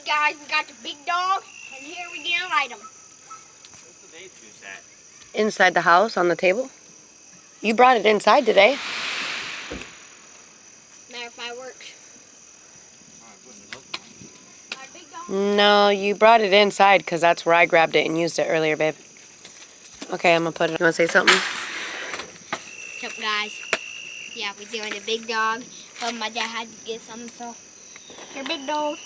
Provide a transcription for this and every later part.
guys, we got the big dog, and here we gonna light him. Where's the vape juice at? Inside the house on the table. You brought it inside today. Matter of fireworks. Big dog. No, you brought it inside because that's where I grabbed it and used it earlier, babe. Okay, I'm gonna put it. You wanna say something? What's up, guys? Yeah, we're doing the big dog, but my dad had to get some, so here, big dog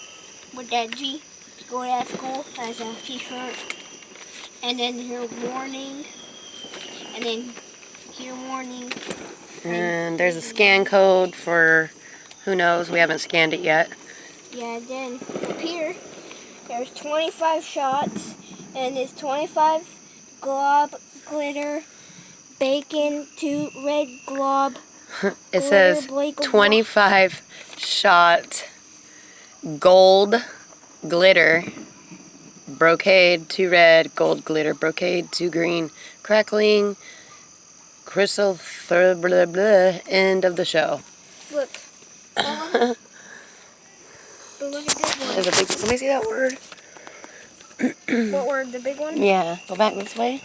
with that G. Go to that school as a t-shirt, and then here warning, and then here warning. And there's a scan code for who knows. We haven't scanned it yet. Yeah, then up here, there's 25 shots, and it's 25 glob glitter, bacon, 2 red glob. It says 25 shot gold glitter, brocade, 2 red, gold glitter, brocade, 2 green, crackling, crystal, blah, blah, blah, end of the show. Look. But look at this one. There's a big, let me see that word. What word? The big one? Yeah, go back this way.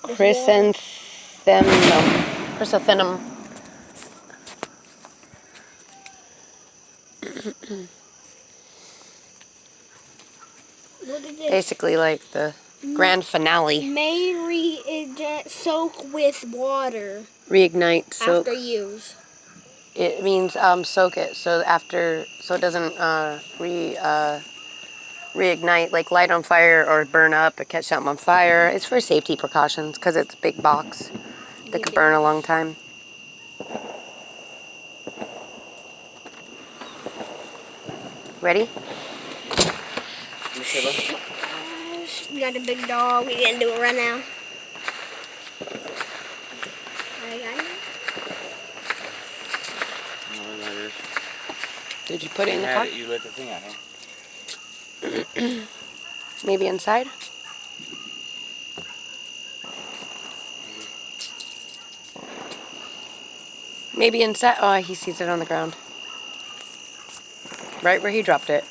Chrysanthemum. Chrysanthemum. Look at this. Basically like the grand finale. May soak with water Reignite, soak. after use. It means soak it so after, so it doesn't reignite, like light on fire or burn up or catch something on fire. It's for safety precautions because it's a big box that could burn a long time. Ready? We got a big dog. We gonna do it right now. Did you put it in the car? You lit the thing out, huh? Maybe inside? Maybe inside. Oh, he sees it on the ground. Right where he dropped it.